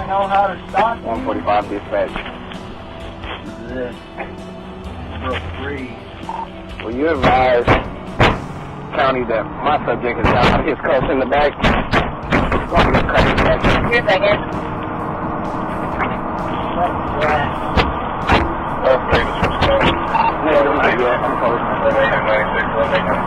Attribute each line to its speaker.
Speaker 1: know how to start?
Speaker 2: 145 dispatch.
Speaker 1: This. Brook 3.
Speaker 2: Will you advise county that my subject is down his cuffs in the back? Going to cut his back.
Speaker 3: Here, second.
Speaker 2: No, I'm